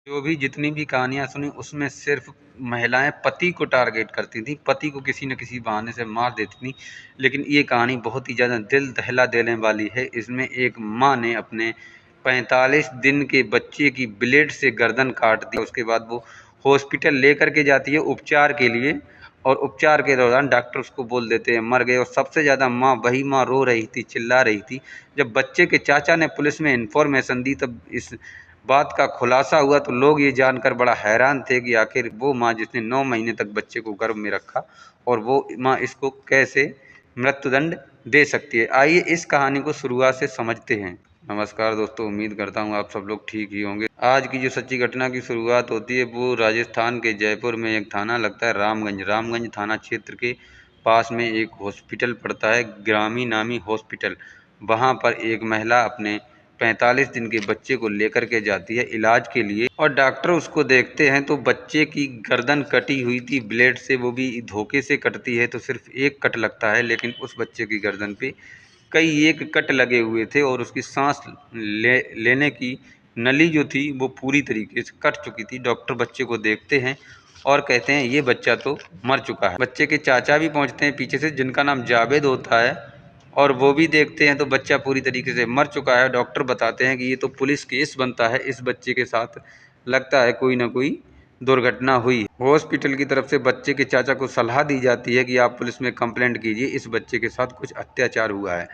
जो भी जितनी भी कहानियाँ सुनी उसमें सिर्फ महिलाएं पति को टारगेट करती थी, पति को किसी न किसी बहाने से मार देती थी। लेकिन ये कहानी बहुत ही ज़्यादा दिल दहला देने वाली है। इसमें एक माँ ने अपने 45 दिन के बच्चे की ब्लेड से गर्दन काट दी। उसके बाद वो हॉस्पिटल लेकर के जाती है उपचार के लिए, और उपचार के दौरान डॉक्टर उसको बोल देते हैं मर गए। और सबसे ज़्यादा वही माँ रो रही थी, चिल्ला रही थी। जब बच्चे के चाचा ने पुलिस में इन्फॉर्मेशन दी तब इस बात का खुलासा हुआ तो लोग ये जानकर बड़ा हैरान थे कि आखिर वो माँ जिसने 9 महीने तक बच्चे को गर्भ में रखा, और वो माँ इसको कैसे मृत्युदंड दे सकती है। आइए इस कहानी को शुरुआत से समझते हैं। नमस्कार दोस्तों, उम्मीद करता हूँ आप सब लोग ठीक ही होंगे। आज की जो सच्ची घटना की शुरुआत होती है वो राजस्थान के जयपुर में एक थाना लगता है रामगंज। रामगंज थाना क्षेत्र के पास में एक हॉस्पिटल पड़ता है, ग्रामी नामी हॉस्पिटल। वहाँ पर एक महिला अपने 45 दिन के बच्चे को लेकर के जाती है इलाज के लिए, और डॉक्टर उसको देखते हैं तो बच्चे की गर्दन कटी हुई थी ब्लेड से, वो भी धोखे से कटती है तो सिर्फ एक कट लगता है, लेकिन उस बच्चे की गर्दन पे कई एक कट लगे हुए थे और उसकी सांस लेने की नली जो थी वो पूरी तरीके से कट चुकी थी। डॉक्टर बच्चे को देखते हैं और कहते हैं ये बच्चा तो मर चुका है। बच्चे के चाचा भी पहुंचते हैं पीछे से, जिनका नाम जावेद होता है, और वो भी देखते हैं तो बच्चा पूरी तरीके से मर चुका है। डॉक्टर बताते हैं कि ये तो पुलिस केस बनता है, इस बच्चे के साथ लगता है कोई ना कोई दुर्घटना हुई। हॉस्पिटल की तरफ से बच्चे के चाचा को सलाह दी जाती है कि आप पुलिस में कंप्लेंट कीजिए, इस बच्चे के साथ कुछ अत्याचार हुआ है।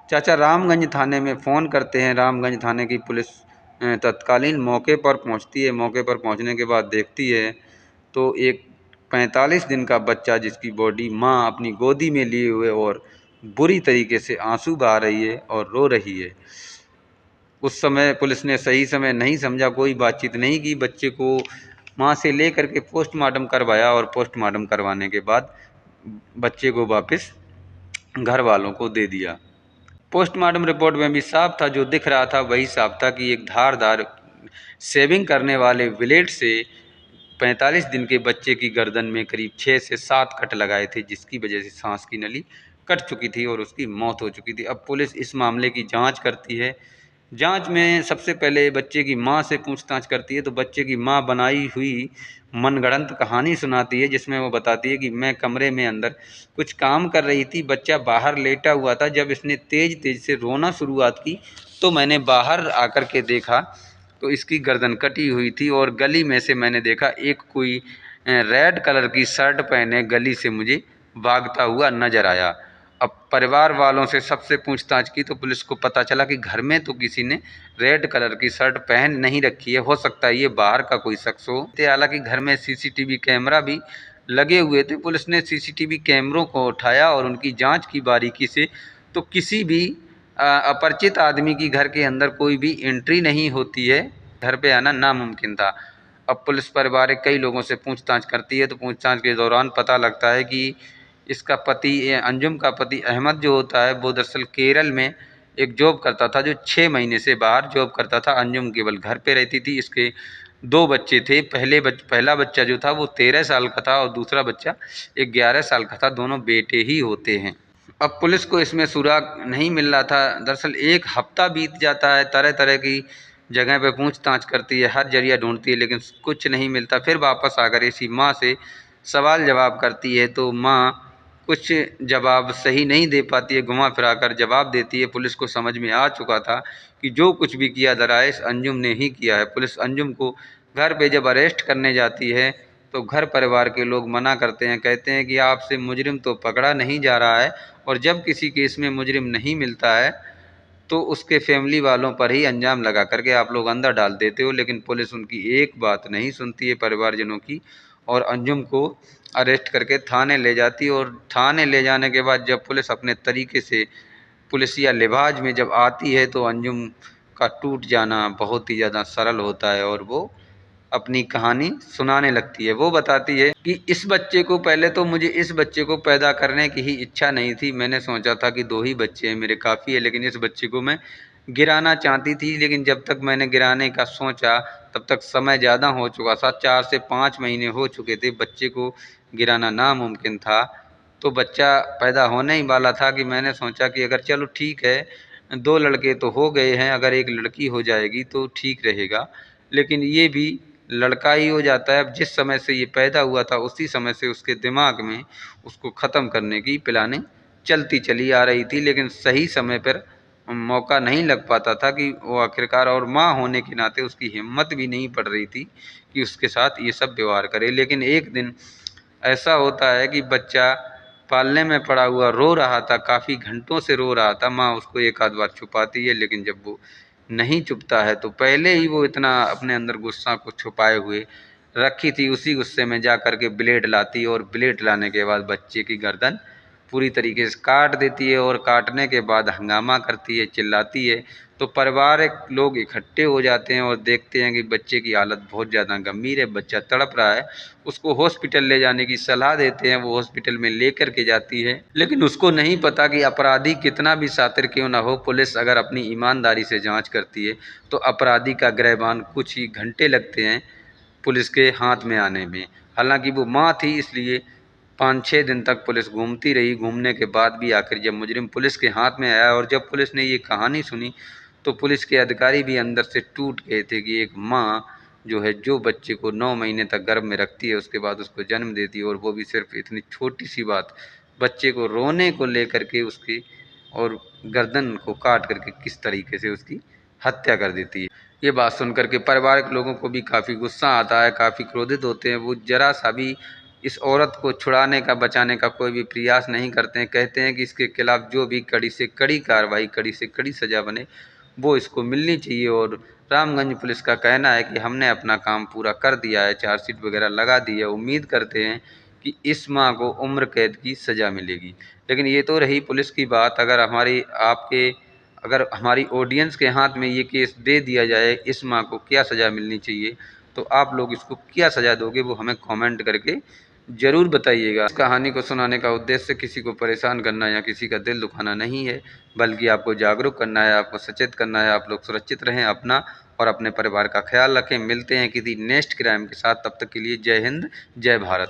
चाचा रामगंज थाने में फ़ोन करते हैं। रामगंज थाने की पुलिस तत्कालीन मौके पर पहुंचती है। मौके पर पहुंचने के बाद देखती है तो एक 45 दिन का बच्चा जिसकी बॉडी माँ अपनी गोदी में लिए हुए और बुरी तरीके से आंसू बहा रही है और रो रही है। उस समय पुलिस ने सही समय नहीं समझा, कोई बातचीत नहीं की, बच्चे को माँ से ले करके पोस्टमार्टम करवाया, और पोस्टमार्टम करवाने के बाद बच्चे को वापस घर वालों को दे दिया। पोस्टमार्टम रिपोर्ट में भी साफ था, जो दिख रहा था वही साफ था कि एक धारदार सेविंग करने वाले ब्लेड से 45 दिन के बच्चे की गर्दन में करीब 6 से 7 कट लगाए थे, जिसकी वजह से सांस की नली कट चुकी थी और उसकी मौत हो चुकी थी। अब पुलिस इस मामले की जांच करती है। जांच में सबसे पहले बच्चे की मां से पूछताछ करती है, तो बच्चे की मां बनाई हुई मनगढ़ंत कहानी सुनाती है, जिसमें वो बताती है कि मैं कमरे में अंदर कुछ काम कर रही थी, बच्चा बाहर लेटा हुआ था। जब इसने तेज तेज से रोना शुरुआत की तो मैंने बाहर आकर के देखा तो इसकी गर्दन कटी हुई थी, और गली में से मैंने देखा एक कोई रेड कलर की शर्ट पहने गली से मुझे भागता हुआ नजर आया। अब परिवार वालों से सबसे पूछताछ की तो पुलिस को पता चला कि घर में तो किसी ने रेड कलर की शर्ट पहन नहीं रखी है, हो सकता है ये बाहर का कोई शख्स हो। हालांकि घर में सीसीटीवी कैमरा भी लगे हुए थे। पुलिस ने सीसीटीवी कैमरों को उठाया और उनकी जांच की बारीकी से, तो किसी भी अपरिचित आदमी की घर के अंदर कोई भी एंट्री नहीं होती है, घर पे आना नामुमकिन था। अब पुलिस परिवार कई लोगों से पूछताछ करती है, तो पूछताछ के दौरान पता लगता है कि इसका पति अंजुम का पति अहमद जो होता है वो दरअसल केरल में एक जॉब करता था, जो 6 महीने से बाहर जॉब करता था। अंजुम केवल घर पे रहती थी। इसके 2 बच्चे थे। पहला बच्चा जो था वो 13 साल का था और दूसरा बच्चा 11 साल का था। दोनों बेटे ही होते हैं। अब पुलिस को इसमें सुराग नहीं मिल रहा था। दरअसल 1 हफ्ता बीत जाता है, तरह तरह की जगह पे पूछताछ करती है, हर जरिया ढूंढती है, लेकिन कुछ नहीं मिलता। फिर वापस आकर इसी माँ से सवाल जवाब करती है, तो माँ कुछ जवाब सही नहीं दे पाती है, घुमा फिरा कर जवाब देती है। पुलिस को समझ में आ चुका था कि जो कुछ भी किया दराइश अंजुम ने ही किया है। पुलिस अंजुम को घर पे जब अरेस्ट करने जाती है तो घर परिवार के लोग मना करते हैं, कहते हैं कि आपसे मुजरिम तो पकड़ा नहीं जा रहा है, और जब किसी केस में मुजरिम नहीं मिलता है तो उसके फैमिली वालों पर ही अंजाम लगा करके आप लोग अंदर डाल देते हो। लेकिन पुलिस उनकी एक बात नहीं सुनती है परिवारजनों की, और अंजुम को अरेस्ट करके थाने ले जाती है। और थाने ले जाने के बाद जब पुलिस अपने तरीके से पुलिसिया लिबाज में जब आती है तो अंजुम का टूट जाना बहुत ही ज़्यादा सरल होता है, और वो अपनी कहानी सुनाने लगती है। वो बताती है कि इस बच्चे को, पहले तो मुझे इस बच्चे को पैदा करने की ही इच्छा नहीं थी। मैंने सोचा था कि 2 ही बच्चे हैं मेरे, काफ़ी है, लेकिन इस बच्चे को मैं गिराना चाहती थी। लेकिन जब तक मैंने गिराने का सोचा तब तक समय ज़्यादा हो चुका था, 4 से 5 महीने हो चुके थे। बच्चे को गिराना नामुमकिन था। तो बच्चा पैदा होने ही वाला था कि मैंने सोचा कि अगर चलो ठीक है, 2 लड़के तो हो गए हैं, अगर एक लड़की हो जाएगी तो ठीक रहेगा। लेकिन ये भी लड़का ही हो जाता है। अब जिस समय से ये पैदा हुआ था उसी समय से उसके दिमाग में उसको ख़त्म करने की प्लानिंग चलती चली आ रही थी, लेकिन सही समय पर मौका नहीं लग पाता था कि वो आखिरकार, और माँ होने के नाते उसकी हिम्मत भी नहीं पड़ रही थी कि उसके साथ ये सब व्यवहार करे। लेकिन एक दिन ऐसा होता है कि बच्चा पालने में पड़ा हुआ रो रहा था, काफ़ी घंटों से रो रहा था। माँ उसको एक आध बार छुपाती है, लेकिन जब वो नहीं चुपता है तो पहले ही वो इतना अपने अंदर गुस्सा को छुपाए हुए रखी थी, उसी गुस्से में जा कर के ब्लेड लाती है और ब्लेड लाने के बाद बच्चे की गर्दन पूरी तरीके से काट देती है और काटने के बाद हंगामा करती है, चिल्लाती है। तो पारिवारिक लोग इकट्ठे हो जाते हैं और देखते हैं कि बच्चे की हालत बहुत ज़्यादा गंभीर है, बच्चा तड़प रहा है। उसको हॉस्पिटल ले जाने की सलाह देते हैं, वो हॉस्पिटल में लेकर के जाती है। लेकिन उसको नहीं पता कि अपराधी कितना भी शातिर क्यों ना हो, पुलिस अगर अपनी ईमानदारी से जांच करती है तो अपराधी का गिरबान कुछ ही घंटे लगते हैं पुलिस के हाथ में आने में। हालांकि वो माँ थी, इसलिए 5-6 दिन तक पुलिस घूमती रही। घूमने के बाद भी आखिर जब मुजरिम पुलिस के हाथ में आया और जब पुलिस ने ये कहानी सुनी तो पुलिस के अधिकारी भी अंदर से टूट गए थे कि एक माँ जो है, जो बच्चे को 9 महीने तक गर्भ में रखती है, उसके बाद उसको जन्म देती है, और वो भी सिर्फ इतनी छोटी सी बात, बच्चे को रोने को लेकर के उसकी और गर्दन को काट करके किस तरीके से उसकी हत्या कर देती है। ये बात सुनकर के पारिवारिक लोगों को भी काफ़ी गुस्सा आता है, काफ़ी क्रोधित होते हैं। वो ज़रा सा भी इस औरत को छुड़ाने का, बचाने का कोई भी प्रयास नहीं करते हैं। कहते हैं कि इसके खिलाफ जो भी कड़ी से कड़ी कार्रवाई, कड़ी से कड़ी सज़ा बने, वो इसको मिलनी चाहिए। और रामगंज पुलिस का कहना है कि हमने अपना काम पूरा कर दिया है, चार्जशीट वगैरह लगा दी है। उम्मीद करते हैं कि इस माँ को उम्र कैद की सज़ा मिलेगी। लेकिन ये तो रही पुलिस की बात। अगर हमारी ऑडियंस के हाथ में ये केस दे दिया जाए, इस माँ को क्या सज़ा मिलनी चाहिए, तो आप लोग इसको क्या सज़ा दोगे, वो हमें कमेंट करके ज़रूर बताइएगा। इस कहानी को सुनाने का उद्देश्य किसी को परेशान करना या किसी का दिल दुखाना नहीं है, बल्कि आपको जागरूक करना है, आपको सचेत करना है। आप लोग सुरक्षित रहें, अपना और अपने परिवार का ख्याल रखें। मिलते हैं किसी नेक्स्ट क्राइम के साथ, तब तक के लिए जय हिंद, जय भारत।